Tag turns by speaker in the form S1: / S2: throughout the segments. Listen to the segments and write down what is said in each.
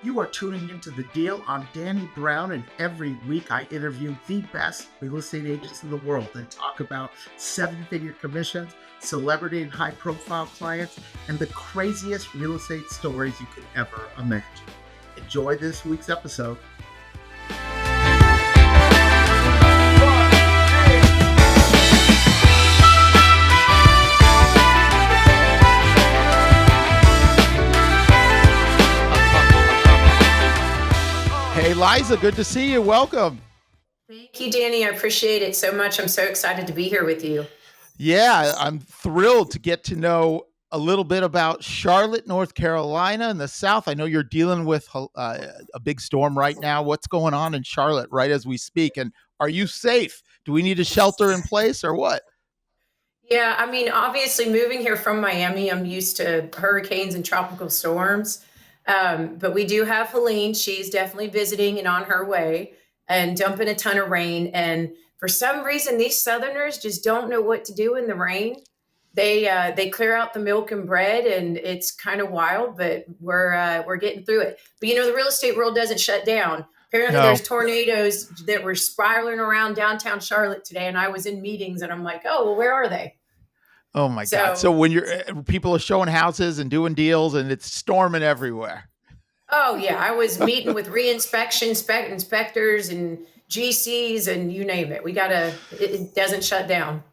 S1: You are tuning into The Deal. I'm Danny Brown, and every week I interview the best real estate agents in the world and talk about seven-figure commissions, celebrity and high-profile clients, and the craziest real estate stories you could ever imagine. Enjoy this week's episode. Hey, Liza, good to see you. Welcome.
S2: Thank you, Danny. I appreciate it so much. I'm so excited to be here with you.
S1: Yeah, I'm thrilled to get to know a little bit about Charlotte, North Carolina in the South. I know you're dealing with a big storm right now. What's going on in Charlotte right as we speak? And are you safe? Do we need a shelter in place or what?
S2: Yeah, I mean, obviously, moving here from Miami, I'm used to hurricanes and tropical storms. But we do have Helene. She's definitely visiting and on her way and dumping a ton of rain. And for some reason, these Southerners just don't know what to do in the rain. They clear out the milk and bread, and it's kind of wild, but we're getting through it. But you know, the real estate world doesn't shut down. Apparently,
S1: No.
S2: there's tornadoes that were spiraling around downtown Charlotte today, and I was in meetings, and I'm like, oh, well, where are they?
S1: Oh my God. So when people are showing houses and doing deals and it's storming everywhere.
S2: Oh yeah, I was meeting with inspectors and GCs and you name it. It doesn't shut down.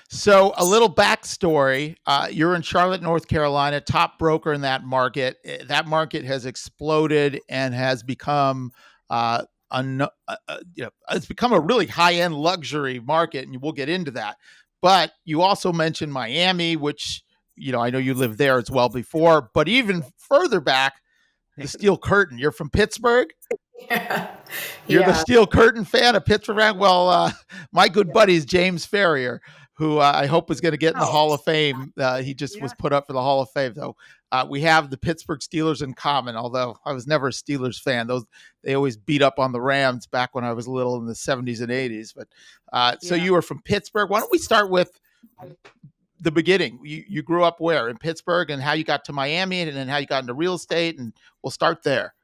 S1: So a little backstory, you're in Charlotte, North Carolina, top broker in that market. That market has exploded and has become, it's become a really high-end luxury market, and we'll get into that. But you also mentioned Miami, which, I know you lived there as well before, but even further back, the Steel Curtain. You're from Pittsburgh?
S2: Yeah.
S1: You're the Steel Curtain fan of Pittsburgh? Well, my good buddy is James Ferrier, who I hope is going to get in the Hall of Fame. He just was put up for the Hall of Fame. So we have the Pittsburgh Steelers in common, although I was never a Steelers fan. They always beat up on the Rams back when I was little in the 70s and 80s. But so you were from Pittsburgh. Why don't we start with the beginning? You grew up where? In Pittsburgh, and how you got to Miami, and then how you got into real estate, and we'll start there.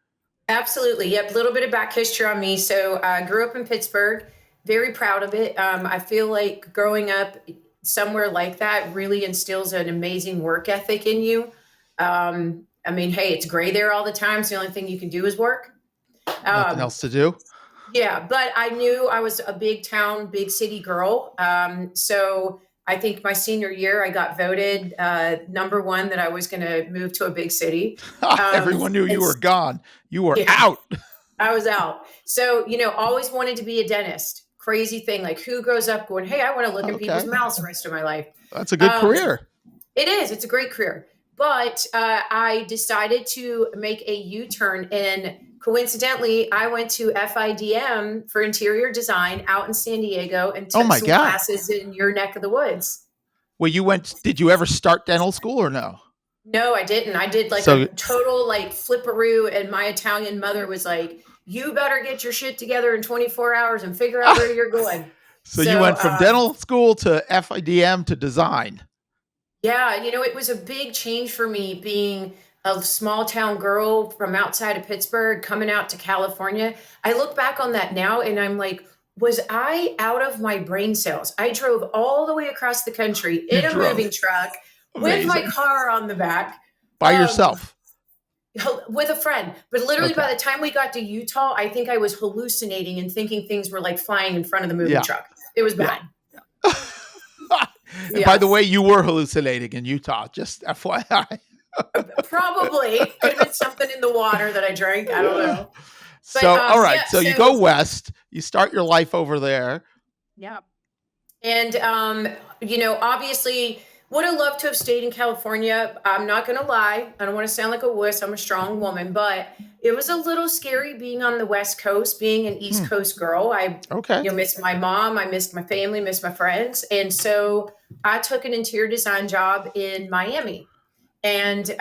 S2: Absolutely. Yep. A little bit of back history on me. So I grew up in Pittsburgh, very proud of it. I feel like growing up somewhere like that really instills an amazing work ethic in you. I mean, hey, it's gray there all the time. So the only thing you can do is work.
S1: Nothing else to do.
S2: Yeah. But I knew I was a big town, big city girl. So I think my senior year, I got voted number one that I was going to move to a big city.
S1: Everyone knew you were gone. You were out.
S2: I was out. So, always wanted to be a dentist. Crazy thing. Like, who grows up going, hey, I want to look in people's mouths the rest of my life.
S1: That's a good career.
S2: It is. It's a great career. But I decided to make a U-turn, and coincidentally, I went to FIDM for interior design out in San Diego and took some classes in your neck of the woods.
S1: Well, did you ever start dental school or no?
S2: No, I didn't. I did a total flipperoo, and my Italian mother was like, you better get your shit together in 24 hours and figure out where you're going.
S1: So you went from dental school to FIDM to design.
S2: Yeah, it was a big change for me being a small town girl from outside of Pittsburgh coming out to California. I look back on that now and I'm like, was I out of my brain cells? I drove all the way across the country in a moving truck with my car on the back.
S1: By yourself?
S2: With a friend. But literally by the time we got to Utah, I think I was hallucinating and thinking things were like flying in front of the moving truck. It was bad.
S1: And by the way, you were hallucinating in Utah, just FYI.
S2: Probably. Could have been something in the water that I drank. I don't know.
S1: But, all right. So you go west. You start your life over there.
S2: Yeah. And, obviously would have loved to have stayed in California. I'm not going to lie. I don't want to sound like a wuss. I'm a strong woman. But it was a little scary being on the West Coast, being an East Coast girl. I missed my mom. I missed my family, missed my friends. And so I took an interior design job in Miami. And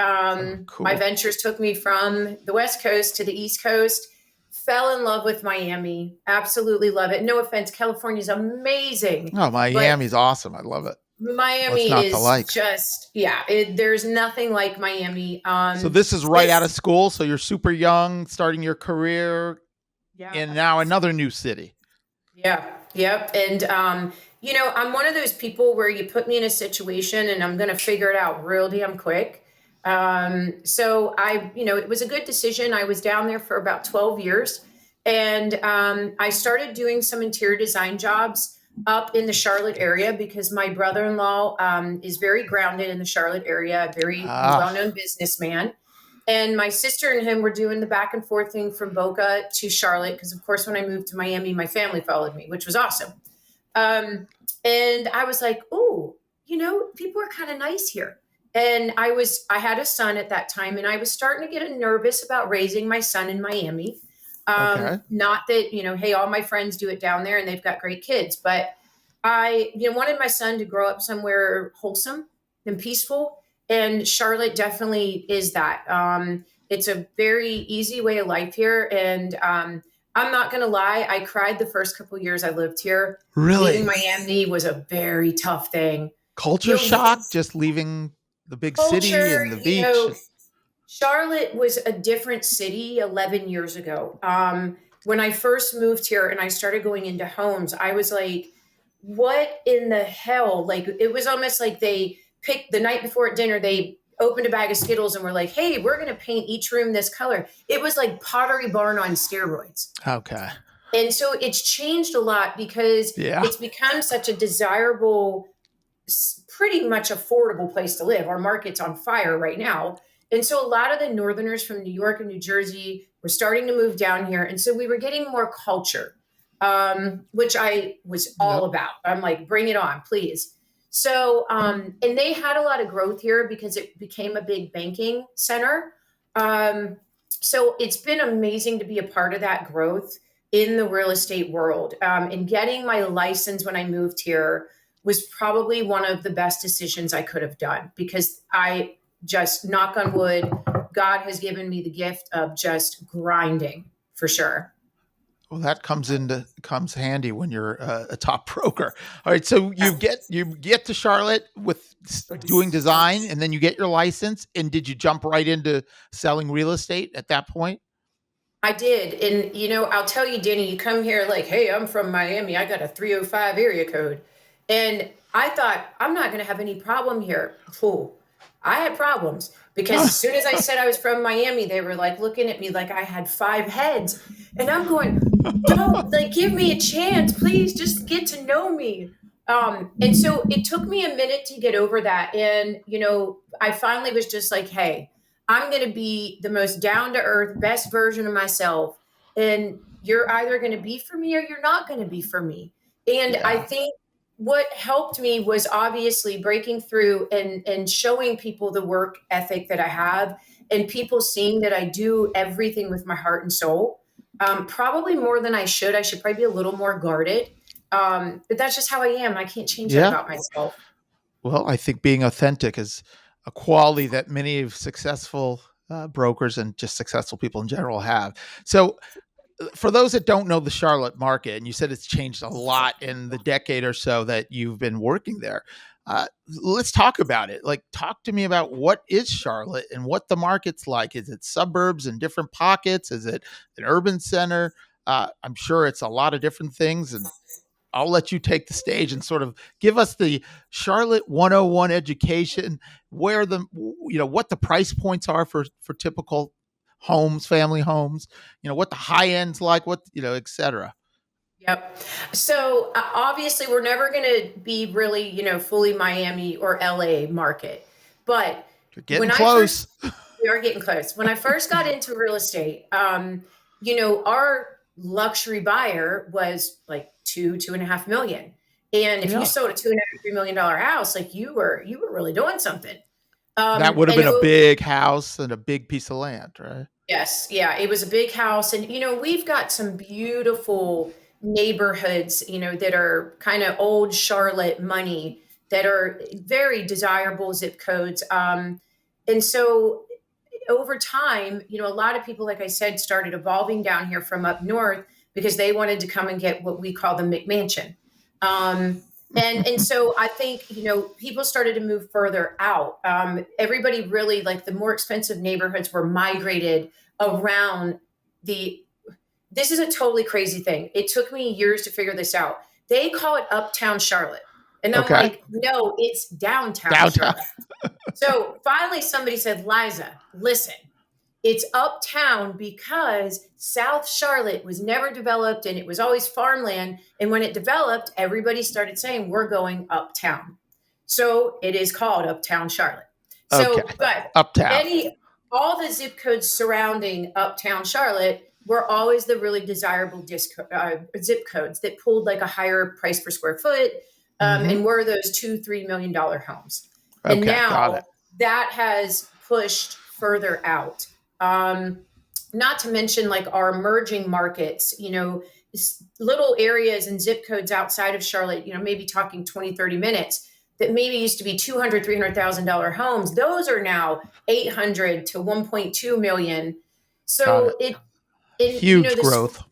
S2: my ventures took me from the West Coast to the East Coast. Fell in love with Miami. Absolutely love it. No offense. California's amazing.
S1: Oh, Miami's awesome. I love it. What's
S2: Miami
S1: not to
S2: is
S1: like?
S2: just, yeah, there's nothing like Miami.
S1: So this is right out of
S2: This,
S1: school. So you're super young, starting your career
S2: yeah,
S1: in now another new city.
S2: yeah, yep. And, I'm one of those people where you put me in a situation and I'm going to figure it out real damn quick. So it was a good decision. I was down there for about 12 years and I started doing some interior design jobs up in the Charlotte area because my brother in law is very grounded in the Charlotte area, a very well
S1: Ah,
S2: known businessman. And my sister and him were doing the back and forth thing from Boca to Charlotte because, of course, when I moved to Miami, my family followed me, which was awesome. Um, and I was like, oh, people are kind of nice here. And I had a son at that time, and I was starting to get nervous about raising my son in Miami.
S1: okay.
S2: Not that, hey, all my friends do it down there and they've got great kids, but I, wanted my son to grow up somewhere wholesome and peaceful. And Charlotte definitely is that. It's a very easy way of life here. And I'm not going to lie, I cried the first couple of years I lived here. Leaving
S1: Really?
S2: Miami was a very tough thing.
S1: Culture
S2: You know,
S1: shock just leaving the big city
S2: culture,
S1: and the beach.
S2: Charlotte was a different city 11 years ago. When I first moved here and I started going into homes, I was like, what in the hell? Like, it was almost like they picked the night before at dinner, they opened a bag of Skittles and were like, hey, we're going to paint each room this color. It was like Pottery Barn on steroids.
S1: Okay.
S2: And so it's changed a lot because
S1: Yeah.
S2: it's become such a desirable, pretty much affordable place to live. Our market's on fire right now. And so a lot of the Northerners from New York and New Jersey were starting to move down here. And so we were getting more culture, which I was all
S1: Yep.
S2: about. I'm like, bring it on, please. So, and they had a lot of growth here because it became a big banking center. So it's been amazing to be a part of that growth in the real estate world. And getting my license when I moved here was probably one of the best decisions I could have done because I just, knock on wood, God has given me the gift of just grinding for sure.
S1: Well, that comes handy when you're a top broker. All right, so you get to Charlotte with doing design, and then you get your license. And did you jump right into selling real estate at that point?
S2: I did. And, I'll tell you, Danny, you come here like, hey, I'm from Miami. I got a 305 area code. And I thought, I'm not going to have any problem here. Fool. I had problems because as soon as I said I was from Miami, they were like looking at me like I had five heads. And I'm going, don't like give me a chance, please just get to know me. And so it took me a minute to get over that. And, I finally was just like, hey, I'm going to be the most down to earth, best version of myself. And you're either going to be for me or you're not going to be for me. And I
S1: Yeah.
S2: think what helped me was obviously breaking through and showing people the work ethic that I have and people seeing that I do everything with my heart and soul. Probably more than I should. I should probably be a little more guarded. But that's just how I am. I can't change that
S1: Yeah.
S2: about myself.
S1: Well, I think being authentic is a quality that many of successful brokers and just successful people in general have. So, for those that don't know the Charlotte market, and you said it's changed a lot in the decade or so that you've been working there, let's talk about it. Like, talk to me about what is Charlotte and what the market's like. Is it suburbs and different pockets? Is it an urban center? I'm sure it's a lot of different things, and I'll let you take the stage and sort of give us the Charlotte 101 education, where what the price points are for typical homes, family homes, what the high end's like, et cetera.
S2: Yep. So obviously, we're never going to be really, fully Miami or LA market. But
S1: You're getting
S2: when I first,
S1: close.
S2: we are getting close. When I first got into real estate, our luxury buyer was like 2.5 million. And if you
S1: Yeah.
S2: sold a $2.5 3 million house, like you were really doing something.
S1: That would have
S2: And
S1: been a big house and a big piece of land, right?
S2: Yes, yeah, it was a big house, and we've got some beautiful neighborhoods, that are kind of old Charlotte money that are very desirable zip codes. And so over time, a lot of people, like I said, started evolving down here from up north because they wanted to come and get what we call the McMansion. Um, And so I think, people started to move further out. Everybody really, like, the more expensive neighborhoods were migrated around the. This is a totally crazy thing. It took me years to figure this out. They call it Uptown Charlotte, and I'm
S1: Okay.
S2: like, no, it's downtown
S1: Downtown.
S2: Charlotte. So finally, somebody said, Liza, listen. It's uptown because South Charlotte was never developed and it was always farmland. And when it developed, everybody started saying, we're going uptown. So it is called Uptown Charlotte. So,
S1: Okay.
S2: but
S1: Uptown.
S2: all the zip codes surrounding Uptown Charlotte were always the really desirable zip codes that pulled like a higher price per square foot, and were those $2-3 million homes.
S1: Okay,
S2: And
S1: got
S2: now
S1: it.
S2: that has pushed further out. Not to mention like our emerging markets, little areas and zip codes outside of Charlotte, maybe talking 20, 30 minutes that maybe used to be $200,000, $300,000 homes. Those are now 800 to 1.2 million. So
S1: huge growth.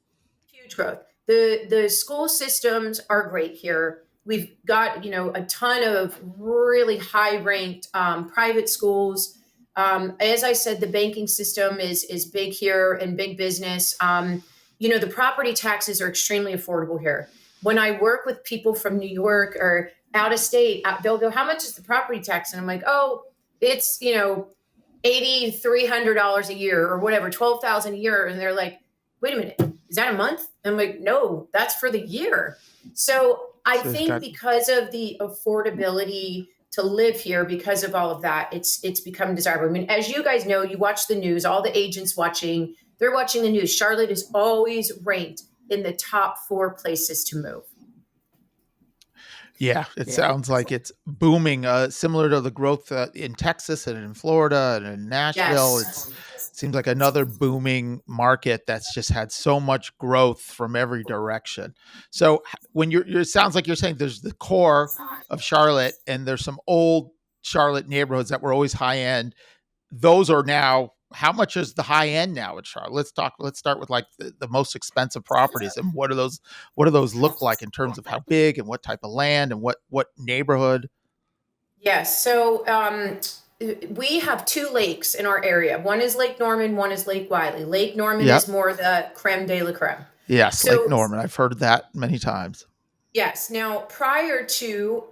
S2: Huge growth. The school systems are great here. We've got, a ton of really high ranked private schools. As I said, the banking system is big here and big business. The property taxes are extremely affordable here. When I work with people from New York or out of state, they'll go, how much is the property tax? And I'm like, oh, it's, $8,300 a year or whatever, 12,000 a year. And they're like, wait a minute, is that a month? I'm like, no, that's for the year. So I think because of the affordability to live here, because of all of that, it's become desirable. I mean, as you guys know, you watch the news, all the agents they're watching the news. Charlotte is always ranked in the top 4 places to move.
S1: Yeah, it sounds like it's booming, similar to the growth in Texas and in Florida and in Nashville.
S2: Yes.
S1: It seems like another booming market that's just had so much growth from every direction. So when it sounds like you're saying there's the core of Charlotte and there's some old Charlotte neighborhoods that were always high end. Those are now, how much is the high end now at Charlotte? Let's start with like the most expensive properties, and what do those look like in terms of how big and what type of land and what neighborhood?
S2: Yes. So we have 2 lakes in our area. One is Lake Norman, one is Lake Wiley. Lake Norman is more the creme de la creme.
S1: Yes, Lake Norman. I've heard that many times.
S2: Yes. Now, prior to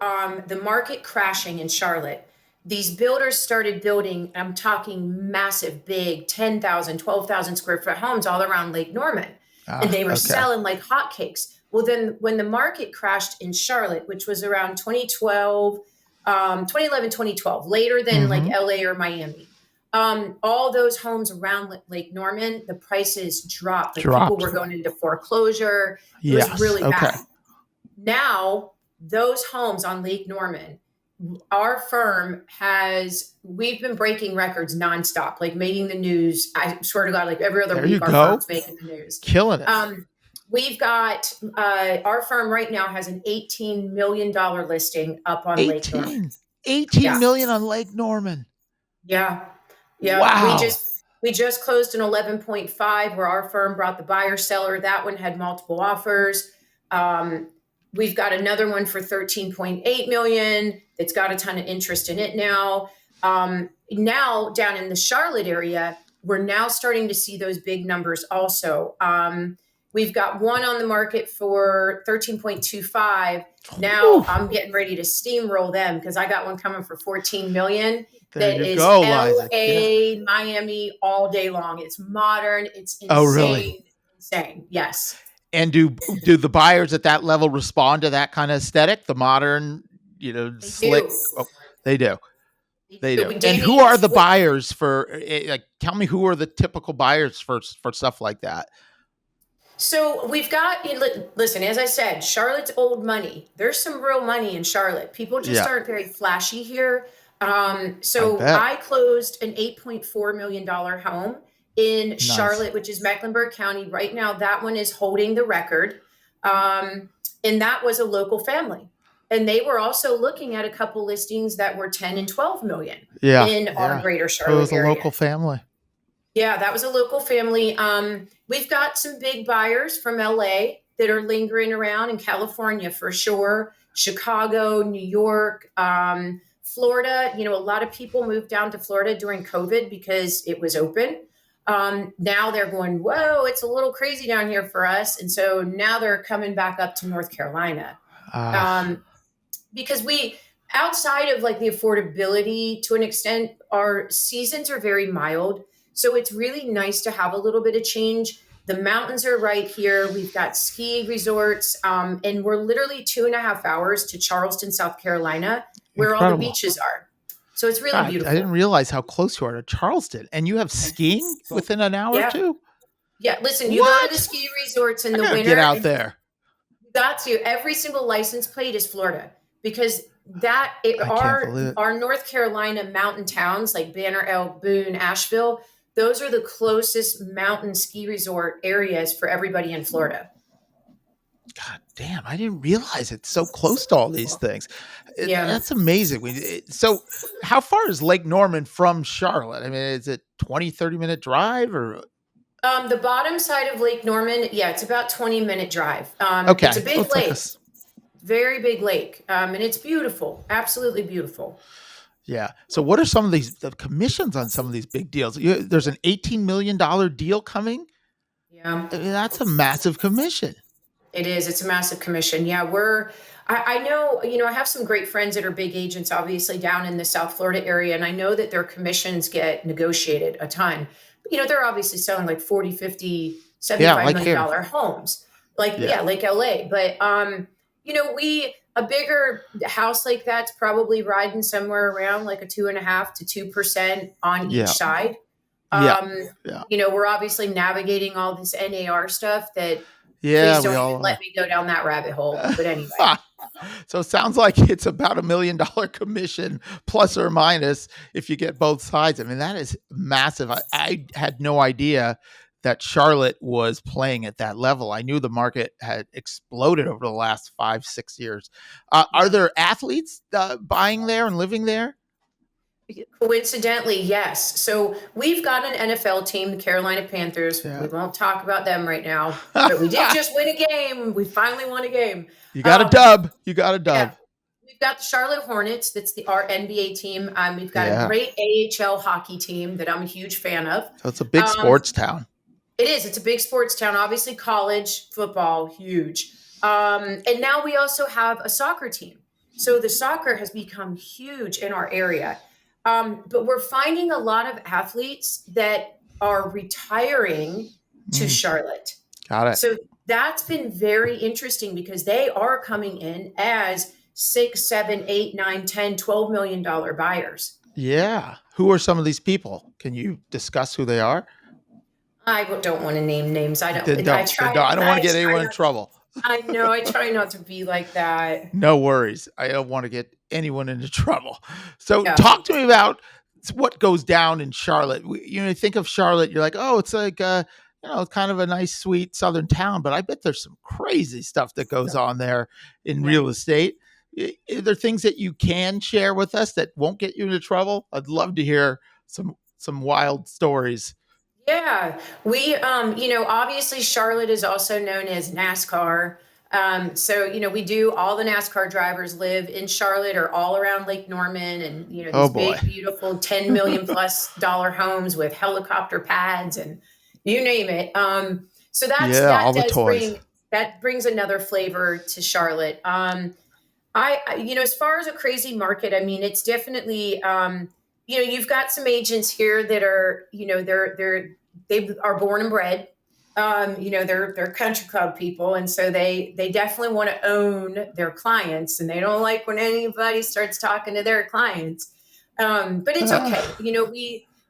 S2: the market crashing in Charlotte, these builders started building, I'm talking massive, big 10,000, 12,000 square foot homes all around Lake Norman. And they were selling like hotcakes. Well, then when the market crashed in Charlotte, which was around 2011, 2012, later than like LA or Miami, all those homes around Lake Norman, the prices dropped. People were going into foreclosure. It was really bad. Now, those homes on Lake Norman, our firm we've been breaking records nonstop, like making the news. I swear to God, like every other week, our firm's making the news.
S1: Killing it.
S2: We've got, our firm right now has an $18 million listing up on Lake Norman.
S1: 18 million on Lake Norman.
S2: Yeah.
S1: Wow.
S2: We just closed an 11.5 where our firm brought the buyer seller. That one had multiple offers. We've got another one for 13.8 million. It's got a ton of interest in it now. Now down in the Charlotte area, we're now starting to see those big numbers also. We've got one on the market for 13.25. Now I'm getting ready to steamroll them because I got one coming for 14 million. That is LA, Miami all day long. It's modern. It's insane.
S1: Oh, really?
S2: Insane. Yes.
S1: And do the buyers at that level respond to that kind of aesthetic? The modern, slick. Oh, they do. They do. And who are the buyers for? Like, tell me who are the typical buyers for stuff like that?
S2: So we've got. Listen, as I said, Charlotte's old money. There's some real money in Charlotte. People just aren't very flashy here. So I closed an $8.4 million home in Charlotte, which is Mecklenburg County. Right now, that one is holding the record. And that was a local family. And they were also looking at a couple listings that were 10 and 12 million in our greater Charlotte area. It was
S1: a local family.
S2: Yeah, that was a local family. We've got some big buyers from LA that are lingering around, in California for sure. Chicago, New York, Florida. A lot of people moved down to Florida during COVID because it was open. Now they're going, whoa, it's a little crazy down here for us. And so now they're coming back up to North Carolina.
S1: Ah,
S2: Because outside of like the affordability to an extent, our seasons are very mild. So it's really nice to have a little bit of change. The mountains are right here. We've got ski resorts, and we're literally 2.5 hours to Charleston, South Carolina, where all the
S1: incredible.
S2: beaches are. So it's really
S1: God, I didn't
S2: beautiful.
S1: realize how close you are to Charleston. And you have skiing within an hour or
S2: Yeah.
S1: two?
S2: Yeah. Listen, you go to the
S1: What?
S2: ski resorts in
S1: I
S2: the
S1: gotta get
S2: winter
S1: out
S2: and you
S1: there.
S2: got to. Every single license plate is Florida because
S1: I can't believe it.
S2: our North Carolina mountain towns like Banner Elk, Boone, Asheville, those are the closest mountain ski resort areas for everybody in Florida.
S1: God damn, I didn't realize it's so close to all these things.
S2: Yeah.
S1: That's amazing. So how far is Lake Norman from Charlotte? I mean, is it 20, 30-minute drive or?
S2: The bottom side of Lake Norman, yeah, it's about 20-minute drive.
S1: Okay.
S2: It's a
S1: So
S2: big
S1: it's like
S2: lake, very big lake, and it's beautiful, absolutely beautiful.
S1: yeah. So what are some of the commissions on some of these big deals? There's an $18 million deal coming.
S2: Yeah.
S1: I mean, that's a massive commission.
S2: It is. It's a massive commission. Yeah, I know, I have some great friends that are big agents, obviously down in the South Florida area. And I know that their commissions get negotiated a ton. But, they're obviously selling like 40, 50,
S1: Yeah,
S2: $75
S1: like
S2: million
S1: here.
S2: homes, like,
S1: Yeah.
S2: yeah, like LA. But, a bigger house like that's probably riding somewhere around like a 2.5 to 2% on each
S1: Yeah.
S2: side.
S1: Yeah. Yeah.
S2: We're obviously navigating all this NAR stuff that
S1: Yeah.
S2: please
S1: We
S2: don't
S1: all
S2: even let me go down that rabbit hole. But anyway,
S1: So it sounds like it's about $1 million commission plus or minus if you get both sides. I mean, that is massive. I had no idea that Charlotte was playing at that level. I knew the market had exploded over the last 5, 6 years. Are there athletes buying there and living there?
S2: coincidentally, yes. So we've got an NFL team, the Carolina Panthers.
S1: Yeah.
S2: We won't talk about them right now, but we did just win a game. We finally won a game.
S1: You got a dub. You got a dub.
S2: Yeah. We've got the Charlotte Hornets. That's our NBA team. We've got
S1: Yeah.
S2: a great AHL hockey team that I'm a huge fan of.
S1: So it's a big sports town.
S2: It is. It's a big sports town. Obviously, college football, huge. And now we also have a soccer team. So the soccer has become huge in our area. But we're finding a lot of athletes that are retiring to Charlotte.
S1: Got it.
S2: So that's been very interesting because they are coming in as 6, 7, 8, 9, 10, $12 million buyers.
S1: Yeah. Who are some of these people? Can you discuss who they are?
S2: I don't want to name names. I don't
S1: want to get anyone in trouble.
S2: I know. I try not to be like that.
S1: No worries. I don't want to get anyone into trouble. So talk to me about what goes down in Charlotte. You think of Charlotte, you're like, oh, it's like, kind of a nice, sweet Southern town, but I bet there's some crazy stuff that goes on there in real estate. Are there things that you can share with us that won't get you into trouble? I'd love to hear some wild stories.
S2: Yeah, we, obviously Charlotte is also known as NASCAR. So, we do, all the NASCAR drivers live in Charlotte or all around Lake Norman and, these big, beautiful $10 million plus homes with helicopter pads and you name it. So that brings another flavor to Charlotte. As far as a crazy market, I mean, it's definitely, you've got some agents here that are, they are born and bred. They're country club people, and so they definitely want to own their clients, and they don't like when anybody starts talking to their clients. But it's okay.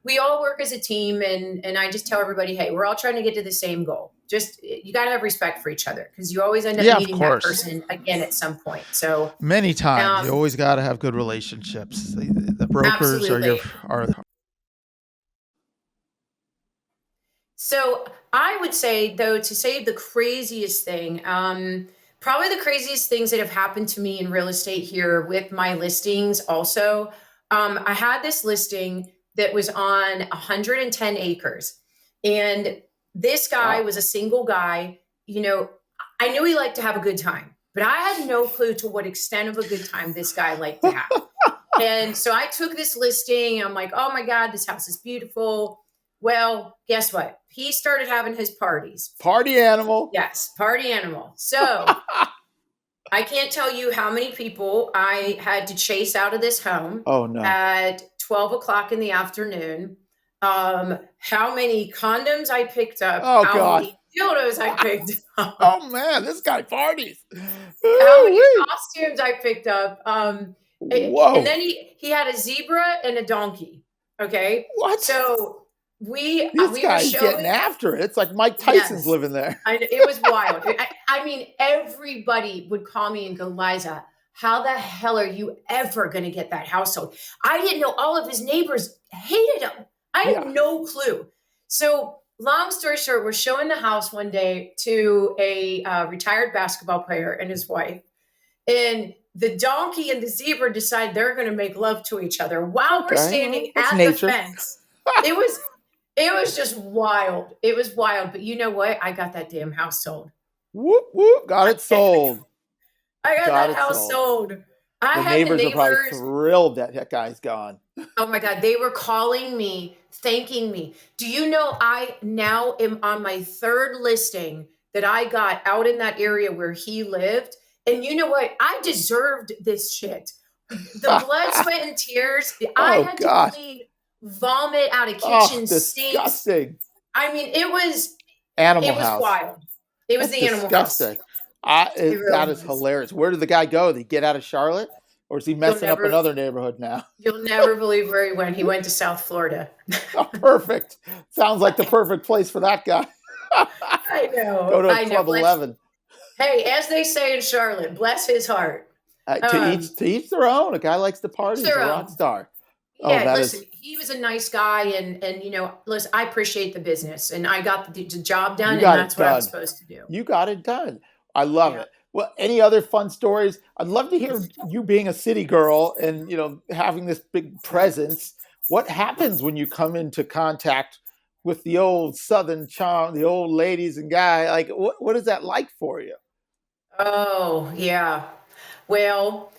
S2: We all work as a team, and I just tell everybody, hey, we're all trying to get to the same goal. Just you got to have respect for each other because you always end up meeting that person again at some point. So
S1: many times you always got to have good relationships. The brokers are.
S2: So I would say, though, to say the craziest thing, probably the craziest things that have happened to me in real estate here with my listings. Also, I had this listing that was on 110 acres, and this guy was a single guy. I knew he liked to have a good time, but I had no clue to what extent of a good time this guy liked to have. And so I took this listing. I'm like, oh my God, this house is beautiful. Well, guess what? He started having his parties.
S1: Party animal.
S2: Yes, party animal. So I can't tell you how many people I had to chase out of this home at 12 o'clock in the afternoon. How many condoms I picked up. How many dildos I picked up.
S1: Oh man, this guy parties.
S2: How many costumes I picked up.
S1: Whoa.
S2: And then he had a zebra and a donkey. Okay.
S1: What?
S2: So this
S1: guy's getting after it. It's like Mike Tyson's living there.
S2: It was wild. I mean, everybody would call me and go, Liza, how the hell are you ever going to get that house sold? I didn't know all of his neighbors hated him. I had no clue. So long story short, we're showing the house one day to a retired basketball player and his wife. And the donkey and the zebra decide they're going to make love to each other while we're standing at the fence. It was just wild. It was wild. But you know what? I got that damn house sold.
S1: Whoop, whoop. Got it sold.
S2: I got that house sold.
S1: The neighbors are probably thrilled that guy's gone.
S2: Oh my God. They were calling me, thanking me. Do you know I now am on my third listing that I got out in that area where he lived? And you know what? I deserved this shit. The blood, sweat, and tears. I had to clean vomit out of kitchen sinks.
S1: Disgusting.
S2: I mean, it was
S1: Animal
S2: It was
S1: house.
S2: Wild. It was the animal house.
S1: That is hilarious. Where did the guy go? Did he get out of Charlotte? Or is he messing up another neighborhood now?
S2: You'll never believe where he went. He went to South Florida.
S1: Oh, perfect. Sounds like the perfect place for that guy.
S2: I know.
S1: Go to Club 11.
S2: Hey, as they say in Charlotte, bless his heart.
S1: To each their own. A guy likes to party. He's a rock star.
S2: Yeah, listen, he was a nice guy, and you know, listen, I appreciate the business, and I got the job done, and that's what I was supposed to do.
S1: You got it done. I love it. Well, any other fun stories? I'd love to hear you being a city girl and, you know, having this big presence. What happens when you come into contact with the old Southern charm, the old ladies and guy? Like, what is that like for you?
S2: Oh, yeah. Well,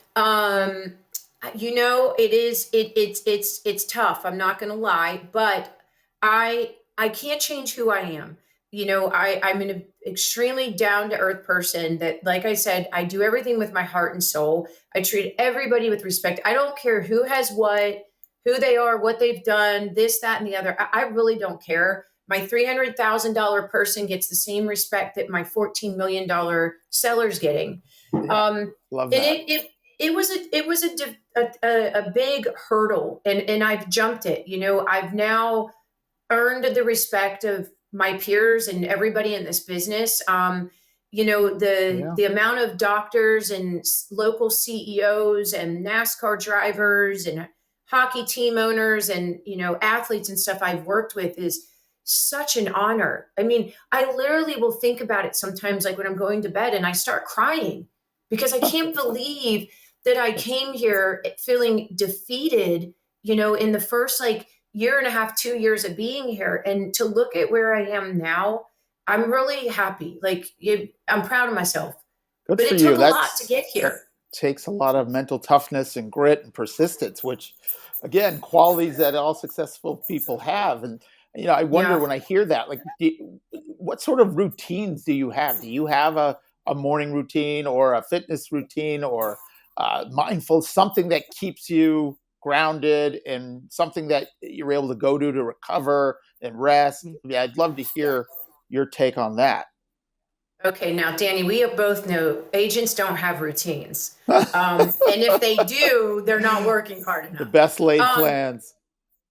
S2: you know, it's tough. I'm not going to lie, but I can't change who I am. You know, I'm an extremely down to earth person that, like I said, I do everything with my heart and soul. I treat everybody with respect. I don't care who has what, who they are, what they've done, this, that, and the other. I really don't care. My $300,000 person gets the same respect that my $14 million seller's getting.
S1: Love that.
S2: And it was a big hurdle, and I've jumped it. You know, I've now earned the respect of my peers and everybody in this business. You know, the amount of doctors and local CEOs and NASCAR drivers and hockey team owners and, you know, athletes and stuff I've worked with is such an honor. I mean, I literally will think about it sometimes, like when I'm going to bed, and I start crying because I can't believe that I came here feeling defeated, you know, in the first year and a half, 2 years of being here. And to look at where I am now, I'm really happy. I'm proud of myself.
S1: Good
S2: but
S1: for
S2: it
S1: you.
S2: took a lot to get here.
S1: Takes a lot of mental toughness and grit and persistence, which, again, qualities that all successful people have. And, you know, I wonder when I hear that, like, what sort of routines do you have? Do you have a morning routine or a fitness routine or mindful, something that keeps you grounded and something that you're able to go to recover and rest? Yeah, I'd love to hear your take on that.
S2: Okay, now, Danny, we both know agents don't have routines. And if they do, they're not working hard enough.
S1: The best laid plans.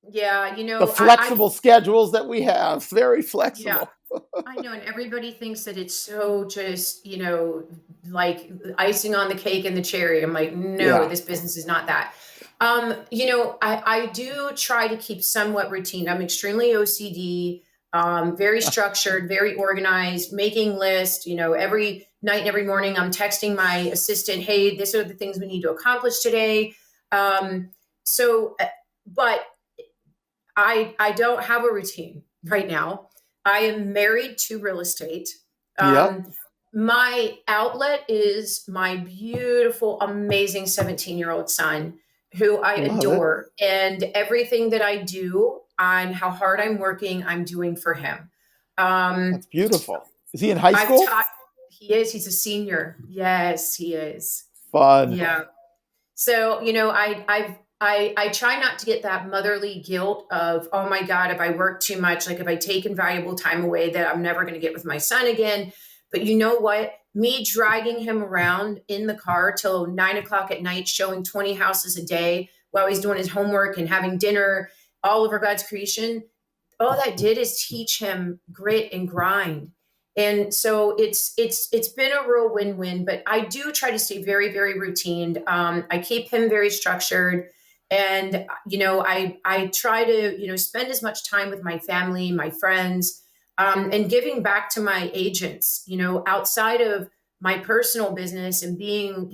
S2: Yeah, you know.
S1: The flexible schedules that we have, very flexible.
S2: Yeah, I know, and everybody thinks that it's so just, you know, like icing on the cake and the cherry. I'm like, no, this business is not that. You know, I do try to keep somewhat routine. I'm extremely OCD. Very structured, very organized, making lists, you know, every night and every morning I'm texting my assistant, hey, these are the things we need to accomplish today. But I don't have a routine right now. I am married to real estate. My outlet is my beautiful, amazing 17-year-old son who I
S1: Love it.
S2: adore. And everything that I do on how hard I'm working, I'm doing for him.
S1: That's
S2: Um,
S1: beautiful. Is he in high
S2: I've
S1: school?
S2: taught, he's a senior. Yes, he is.
S1: Fun.
S2: Yeah. So, I try not to get that motherly guilt of, oh my God, if I work too much, like if I take invaluable time away that I'm never going to get with my son again. But you know what? Me dragging him around in the car till 9 o'clock at night, showing 20 houses a day while he's doing his homework and having dinner all over God's creation, all that did is teach him grit and grind. And so it's been a real win-win, but I do try to stay very, very routined. I keep him very structured, and I try to spend as much time with my family, my friends, and giving back to my agents, outside of my personal business and being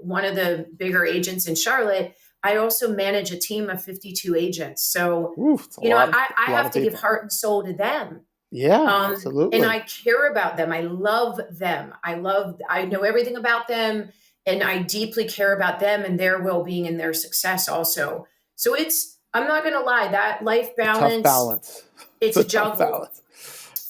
S2: one of the bigger agents in Charlotte. I also manage a team of 52 agents. So,
S1: Oof, it's
S2: I
S1: a lot
S2: have
S1: of
S2: to give
S1: people.
S2: heart and soul to them.
S1: Yeah,
S2: And
S1: absolutely.
S2: I care about them. I love them. I know everything about them, and I deeply care about them and their well-being and their success also. So I'm not going to lie, that life
S1: A tough
S2: balance,
S1: balance. It's
S2: it's
S1: a
S2: a
S1: tough
S2: juggle.
S1: balance.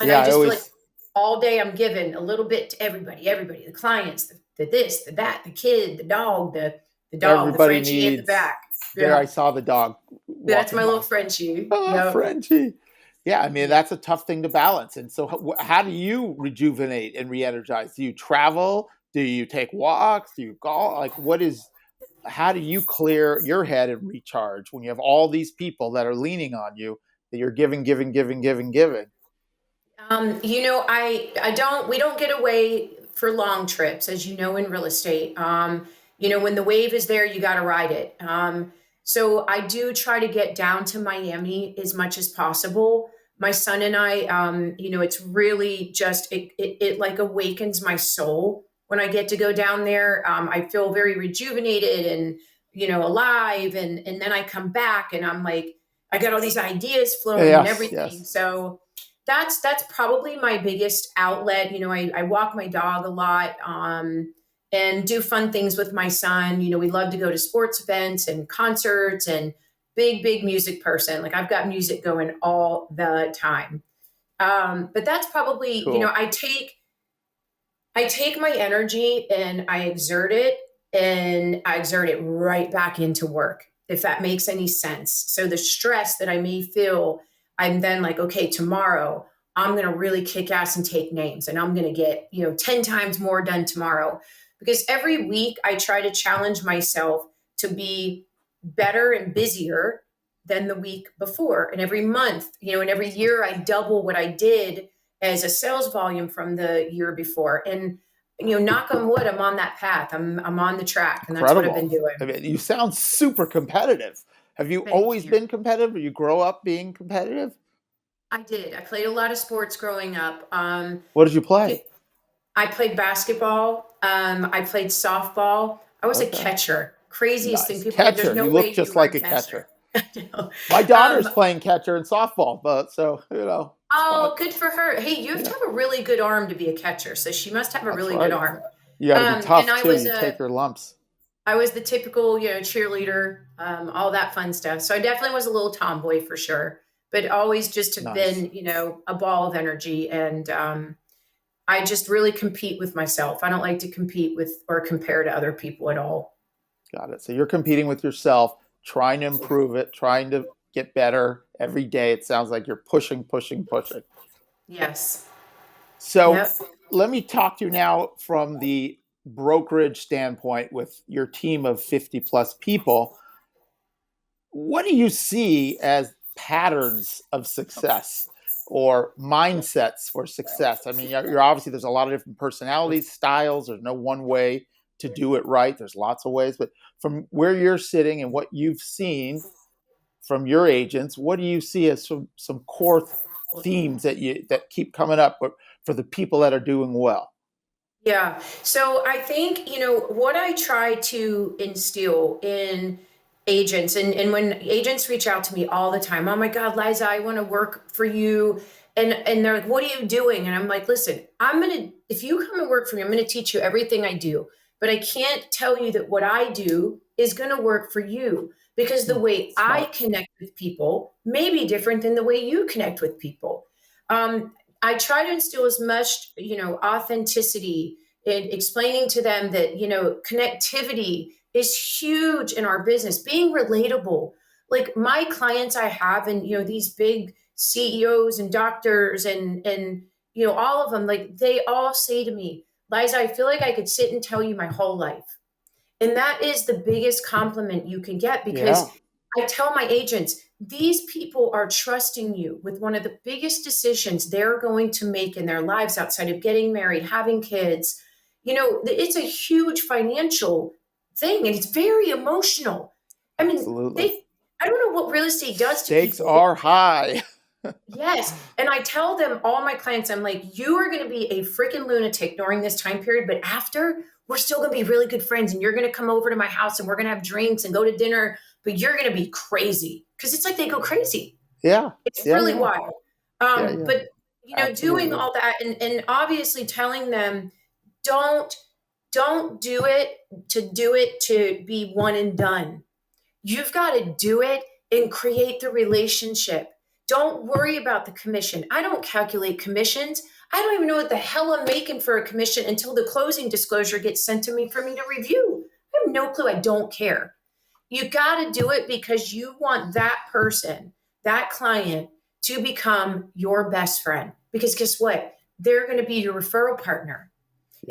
S2: And
S1: Yeah,
S2: I
S1: I
S2: just feel like
S1: always
S2: all day I'm giving a little bit to everybody, the clients, the this, the that, the kid, the
S1: everybody
S2: Frenchie in the
S1: needs.
S2: back.
S1: There, I
S2: Yeah.
S1: saw the dog
S2: That's
S1: walking
S2: my little
S1: by.
S2: Frenchie.
S1: Oh,
S2: Yep.
S1: Frenchie. Yeah, I mean
S2: Yeah.
S1: that's a tough thing to balance. And so, how do you rejuvenate and re-energize? Do you travel? Do you take walks? Do you golf? Like, what is? How do you clear your head and recharge when you have all these people that are leaning on you that you're giving, giving, giving, giving, giving?
S2: We don't get away for long trips, as you know, in real estate. When the wave is there, you got to ride it. So I do try to get down to Miami as much as possible. My son and I, it's really just, it like awakens my soul when I get to go down there. I feel very rejuvenated and, alive. And then I come back and I'm like, I got all these ideas flowing and
S1: Yes,
S2: everything.
S1: yes.
S2: So, that's probably my biggest outlet. I walk my dog a lot, and do fun things with my son. We love to go to sports events and concerts, and big music person. Like I've got music going all the time. But that's probably,
S1: Cool.
S2: I take my energy and I exert it right back into work, if that makes any sense. So the stress that I may feel, I'm then like, okay, tomorrow I'm going to really kick ass and take names, and I'm going to get, 10 times more done tomorrow. Because every week I try to challenge myself to be better and busier than the week before. And every month, and every year I double what I did as a sales volume from the year before. And knock on wood, I'm on that path. I'm on the track, and that's what I've been
S1: Incredible.
S2: doing.
S1: I mean, you sound super competitive. Have you
S2: Thank
S1: always
S2: you.
S1: been competitive? Or you grow up being competitive?
S2: I did. I played a lot of sports growing up.
S1: What did you play?
S2: I played basketball. I played softball. I was a
S1: Okay.
S2: catcher. Craziest thing.
S1: Nice.
S2: People are like, there's
S1: Catcher.
S2: no
S1: You
S2: way
S1: look
S2: you
S1: just
S2: were
S1: like
S2: a
S1: a
S2: catcher.
S1: catcher.
S2: I know.
S1: My daughter's
S2: Um,
S1: playing catcher in softball, but so, it's fun.
S2: oh, good for her. Hey, you have to
S1: Yeah,
S2: have a really good arm to be a catcher. So she must have a
S1: that's
S2: really good
S1: right.
S2: arm.
S1: You got to be
S2: And
S1: tough too. You take your lumps.
S2: I was the typical, cheerleader, all that fun stuff. So I definitely was a little tomboy for sure, but always just have
S1: Nice.
S2: been, a ball of energy. And I just really compete with myself. I don't like to compete with or compare to other people at all.
S1: Got it. So you're competing with yourself, trying to improve it, trying to get better every day. It sounds like you're pushing, pushing, pushing.
S2: Yes.
S1: So
S2: Yep.
S1: let me talk to you now from the brokerage standpoint with your team of 50 plus people. What do you see as patterns of success or mindsets for success? I mean, you're obviously there's a lot of different personalities, styles. There's no one way to do it right. There's lots of ways, but from where you're sitting and what you've seen from your agents, what do you see as some core themes that keep coming up for the people that are doing well?
S2: Yeah. So I think, what I try to instill in agents, and when agents reach out to me all the time, oh my God, Liza, I want to work for you. And they're like, what are you doing? And I'm like, listen, if you come and work for me, I'm going to teach you everything I do, but I can't tell you that what I do is going to work for you, because the way I connect with people may be different than the way you connect with people. I try to instill as much, authenticity in explaining to them that, connectivity is huge in our business, being relatable. Like my clients I have, and, these big CEOs and doctors and, all of them, like they all say to me, Liza, I feel like I could sit and tell you my whole life. And that is the biggest compliment you can get, because I tell my agents, these people are trusting you with one of the biggest decisions they're going to make in their lives outside of getting married, having kids. It's a huge financial thing, and it's very emotional. I mean,
S1: Absolutely.
S2: I don't know what real estate does to
S1: Stakes
S2: people.
S1: are high.
S2: Yes. And I tell them, all my clients, I'm like, you are going to be a freaking lunatic during this time period, but after, we're still going to be really good friends, and you're going to come over to my house and we're going to have drinks and go to dinner, but you're going to be crazy. Because it's like they go crazy.
S1: Yeah.
S2: It's really wild. But, doing
S1: Absolutely.
S2: all that and obviously telling them, don't do it to be one and done. You've got to do it and create the relationship. Don't worry about the commission. I don't calculate commissions. I don't even know what the hell I'm making for a commission until the closing disclosure gets sent to me for me to review. I have no clue. I don't care. You got to do it because you want that person, that client, to become your best friend. Because guess what? They're going to be your referral partner.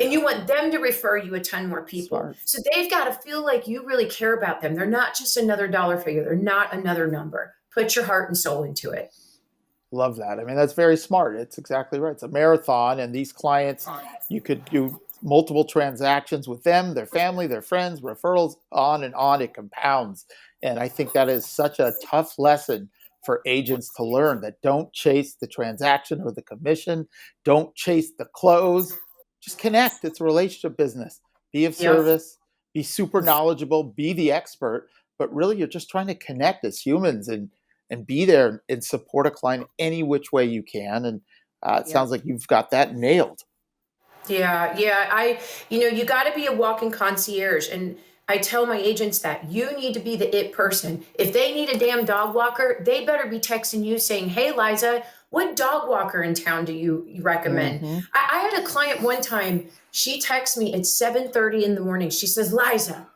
S2: And you want them to refer you a ton more people.
S1: Smart.
S2: So they've got to feel like you really care about them. They're not just another dollar figure. They're not another number. Put your heart and soul into it.
S1: Love that. I mean, that's very smart. It's exactly right. It's a marathon, and these clients, you could do multiple transactions with them, their family, their friends, referrals, on and on. It compounds. And I think that is such a tough lesson for agents to learn, that don't chase the transaction or the commission. Don't chase the close. Just connect. It's a relationship business. Be of service, be super knowledgeable, be the expert, but really you're just trying to connect as humans and be there and support a client any which way you can. And it sounds like you've got that nailed.
S2: Yeah. You got to be a walking concierge. And I tell my agents that you need to be the it person. If they need a damn dog walker, they better be texting you saying, hey, Liza, what dog walker in town do you recommend?
S1: Mm-hmm.
S2: I had a client one time, she texts me at 7:30 in the morning. She says, Liza,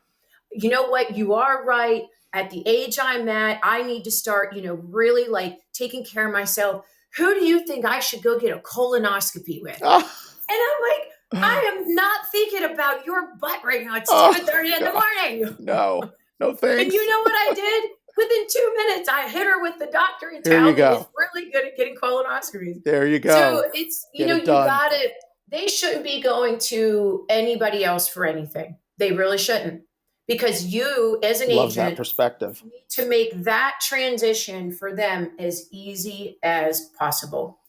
S2: you know what? You are right. At the age I'm at, I need to start, really like taking care of myself. Who do you think I should go get a colonoscopy with? And I'm like, I am not thinking about your butt right now. It's 7:30 in the morning.
S1: No thanks.
S2: And you know what I did? Within 2 minutes, I hit her with the doctor in
S1: There
S2: town
S1: you go.
S2: that is really good at getting colonoscopies.
S1: There you go.
S2: So it's, you got it. They shouldn't be going to anybody else for anything. They really shouldn't. Because you, as an
S1: Love
S2: agent,
S1: that perspective,
S2: need to make that transition for them as easy as possible.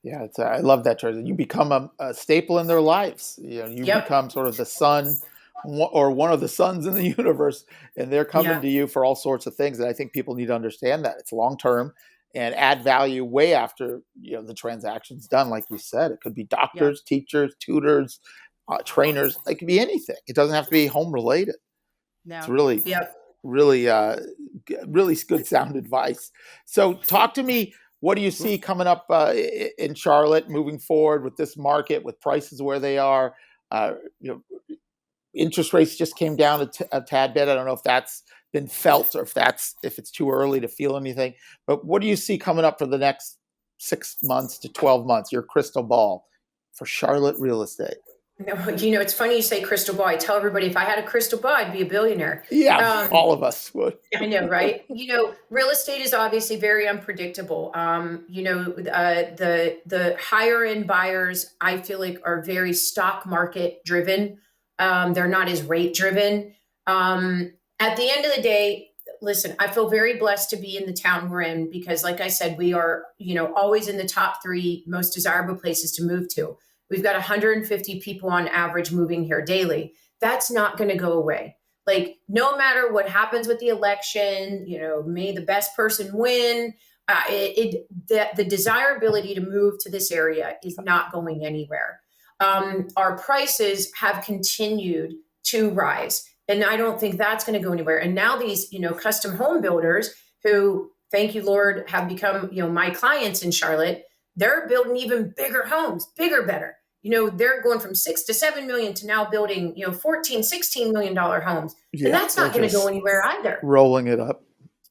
S1: Yeah, I love that transition. You become a staple in their lives. You become sort of the sun, or one of the suns in the universe, and they're coming to you for all sorts of things. And I think people need to understand that it's long term and add value way after the transaction's done. Like you said, it could be doctors, teachers, tutors, trainers. It could be anything. It doesn't have to be home related. No. It's really, really good sound advice. So talk to me. What do you see coming up in Charlotte moving forward with this market, with prices where they are? Interest rates just came down a tad bit. I don't know if that's been felt or if it's too early to feel anything. But what do you see coming up for the next 6 months to 12 months? Your crystal ball for Charlotte real estate.
S2: No, it's funny you say crystal ball. I tell everybody, if I had a crystal ball, I'd be a billionaire.
S1: Yeah, all of us would.
S2: I know, right? Real estate is obviously very unpredictable. The higher end buyers, I feel like, are very stock market driven. They're not as rate driven. At the end of the day, listen, I feel very blessed to be in the town we're in because, like I said, we are, always in the top 3 most desirable places to move to. We've got 150 people on average moving here daily. That's not going to go away. Like, no matter what happens with the election, may the best person win. The desirability to move to this area is not going anywhere. Our prices have continued to rise, and I don't think that's going to go anywhere. And now these, custom home builders who, thank you, Lord, have become, my clients in Charlotte, they're building even bigger homes, bigger, better. They're going from 6 to 7 million to now building, 14, $16 million homes.
S1: Yeah,
S2: and that's not going to go anywhere either.
S1: Rolling it up.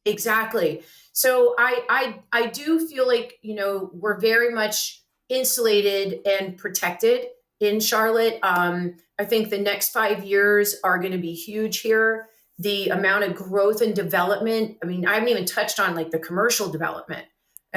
S2: Exactly. So I do feel like, we're very much insulated and protected in Charlotte. I think the next 5 years are going to be huge here. The amount of growth and development. I mean, I haven't even touched on like the commercial development.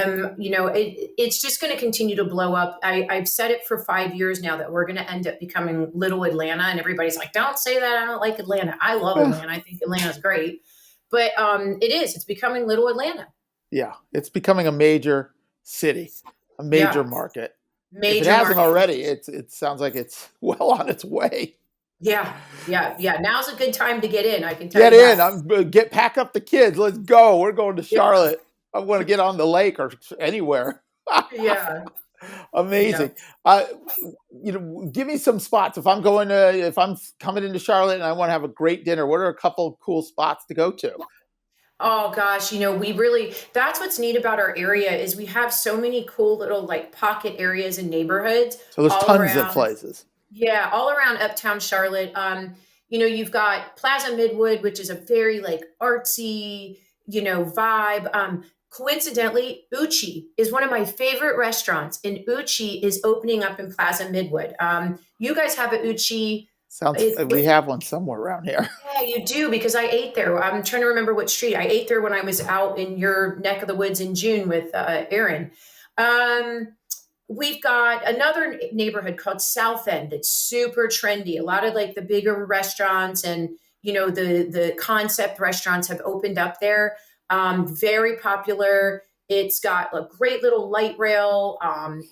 S2: It's just going to continue to blow up. I've said it for 5 years now that we're going to end up becoming little Atlanta, and everybody's like, don't say that. I don't like Atlanta. I love Atlanta. I think Atlanta's great. But it's becoming little Atlanta.
S1: Yeah, it's becoming a major city, a major market.
S2: Major
S1: if it hasn't
S2: market.
S1: already, it sounds like it's well on its way.
S2: Yeah. Now's a good time to get in. I can tell you.
S1: Get in. Pack up the kids. Let's go. We're going to Charlotte. I want to get on the lake or anywhere.
S2: Yeah.
S1: Amazing. Yeah. Give me some spots. If I'm coming into Charlotte and I want to have a great dinner, what are a couple of cool spots to go to?
S2: Oh gosh, that's what's neat about our area is we have so many cool little like pocket areas and neighborhoods.
S1: So there's tons of places.
S2: Yeah, all around uptown Charlotte. You've got Plaza Midwood, which is a very like artsy, vibe. Coincidentally, Uchi is one of my favorite restaurants, and Uchi is opening up in Plaza Midwood. You guys have a Uchi.
S1: We have one somewhere around here.
S2: Yeah, you do, because I ate there. I'm trying to remember what street. I ate there when I was out in your neck of the woods in June with Aaron. We've got another neighborhood called South End that's super trendy. A lot of like the bigger restaurants and, the concept restaurants have opened up there. Very popular. It's got a great little light rail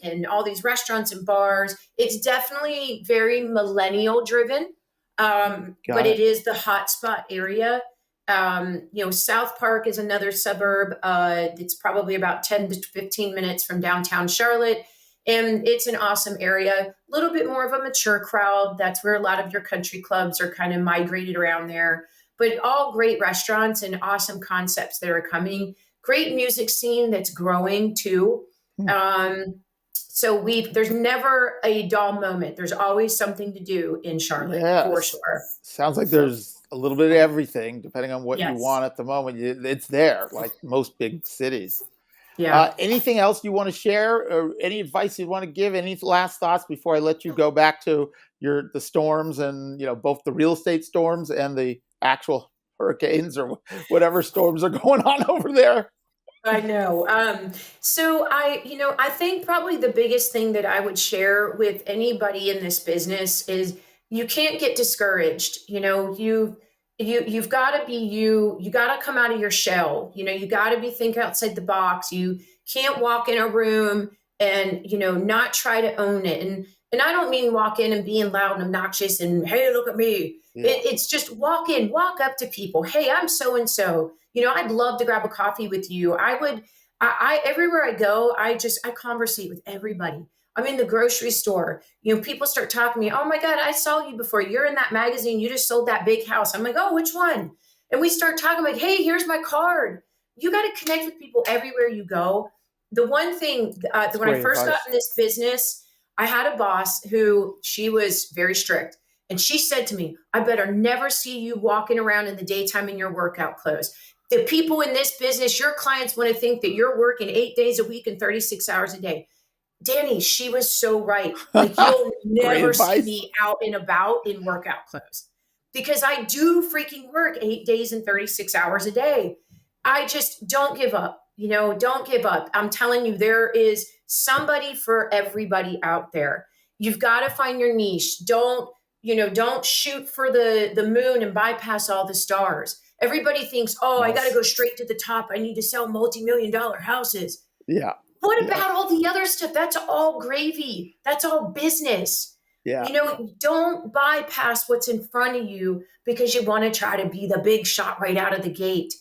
S2: and all these restaurants and bars. It's definitely very millennial driven, but it is the hotspot area. South Park is another suburb. It's probably about 10 to 15 minutes from downtown Charlotte. And it's an awesome area, a little bit more of a mature crowd. That's where a lot of your country clubs are kind of migrated around there. But all great restaurants and awesome concepts that are coming. Great music scene that's growing too. So there's never a dull moment. There's always something to do in Charlotte, for sure.
S1: Sounds like there's a little bit of everything, depending on what you want at the moment. It's there, like most big cities.
S2: Yeah.
S1: Anything else you want to share, or any advice you want to give? Any last thoughts before I let you go back to the storms and both the real estate storms and the actual hurricanes or whatever storms are going on over there?
S2: I know. So I think probably the biggest thing that I would share with anybody in this business is you can't get discouraged. You've got to be you. You got to come out of your shell. You got to think outside the box. You can't walk in a room and, not try to own it. And I don't mean walk in and being loud and obnoxious and, hey, look at me. Yeah. It's just walk up to people. Hey, I'm so-and-so. I'd love to grab a coffee with you. I everywhere I go, I conversate with everybody. I'm in the grocery store. People start talking to me. Oh my God, I saw you before. You're in that magazine. You just sold that big house. I'm like, oh, which one? And we start talking like, hey, here's my card. You got to connect with people everywhere you go. The one thing when I first got in this business, I had a boss who she was very strict. And she said to me, I better never see you walking around in the daytime in your workout clothes. The people in this business, your clients want to think that you're working 8 days a week and 36 hours a day. Danny, she was so right. Like, you'll never see me out and about in workout clothes because I do freaking work 8 days and 36 hours a day. I just don't give up. Don't give up. I'm telling you, there is somebody for everybody out there. You've got to find your niche. Don't shoot for the moon and bypass all the stars. Everybody thinks, I got to go straight to the top. I need to sell multi-million-dollar houses.
S1: Yeah.
S2: What about all the other stuff? That's all gravy. That's all business.
S1: Yeah.
S2: Don't bypass what's in front of you because you want to try to be the big shot right out of the gate.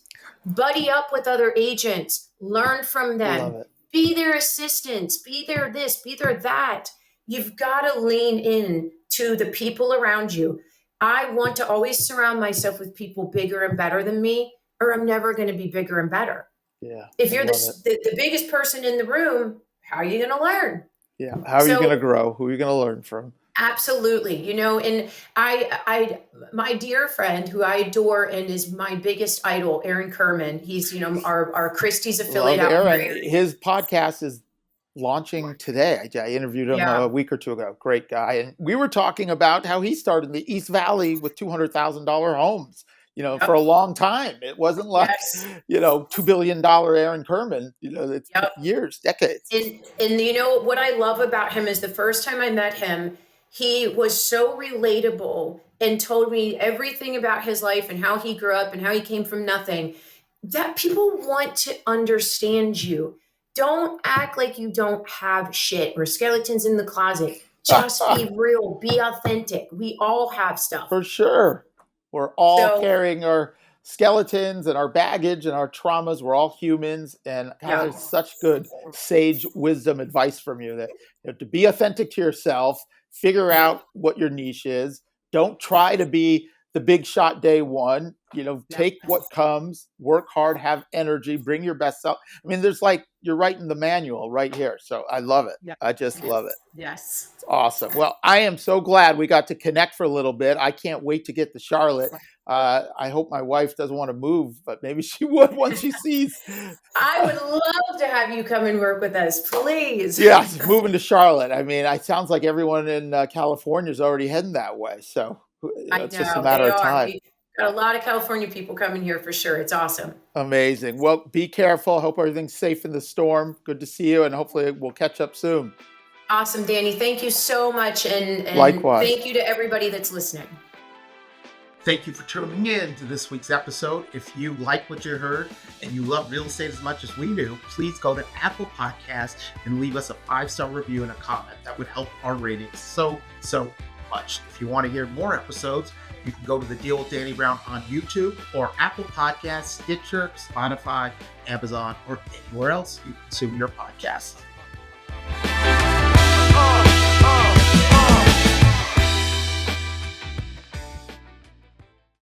S2: buddy up with other agents, learn from
S1: Love
S2: them,
S1: it.
S2: be their assistants, be their this, be their that. You've got to lean in to the people around you. I want to always surround myself with people bigger and better than me, or I'm never going to be bigger and better.
S1: Yeah.
S2: If
S1: I
S2: you're
S1: love it.
S2: the biggest person in the room, how are you going to learn?
S1: Yeah. How are you
S2: So
S1: going to grow? Who are you going to learn from?
S2: absolutely, and my dear friend who I adore and is my biggest idol, Aaron Kerman. He's, our Christies affiliate
S1: Love
S2: out
S1: Aaron.
S2: here.
S1: His podcast is launching today. I interviewed him
S2: Yeah.
S1: a week or two ago. Great guy. And we were talking about how he started in the East Valley with $200,000 homes,
S2: Yep.
S1: for a long time. It wasn't like,
S2: Yes.
S1: $2 billion Aaron Kerman, it
S2: Yep.
S1: took years, decades.
S2: And what I love about him is the first time I met him, he was so relatable and told me everything about his life and how he grew up and how he came from nothing, that people want to understand you. Don't act like you don't have shit or skeletons in the closet. Just be real, be authentic. We all have stuff.
S1: For sure. We're all
S2: So-
S1: carrying our skeletons and our baggage and our traumas. We're all humans. And God, there's such good sage wisdom advice from you that to be authentic to yourself, figure out what your niche is. Don't try to be the big shot day one. Take what comes, work hard, have energy, bring your best self. I mean, there's you're writing the manual right here. So I love it.
S2: Yeah.
S1: I just love it.
S2: Yes.
S1: It's awesome. Well, I am so glad we got to connect for a little bit. I can't wait to get to Charlotte. I hope my wife doesn't want to move, but maybe she would once she sees.
S2: I would love to have you come and work with us, please.
S1: Yeah, moving to Charlotte. I mean, it sounds like everyone in California is already heading that way. So it's just a matter of time.
S2: We got a lot of California people coming here for sure. It's awesome.
S1: Amazing. Well, be careful. Hope everything's safe in the storm. Good to see you, and hopefully we'll catch up soon.
S2: Awesome, Danny. Thank you so much, and
S1: Likewise.
S2: Thank you to everybody that's listening.
S1: Thank you for tuning in to this week's episode. If you like what you heard and you love real estate as much as we do, please go to Apple Podcasts and leave us a 5-star review and a comment. That would help our ratings so much. If you want to hear more episodes, you can go to The Deal with Danny Brown on YouTube or Apple Podcasts, Stitcher, Spotify, Amazon, or anywhere else you consume your podcasts.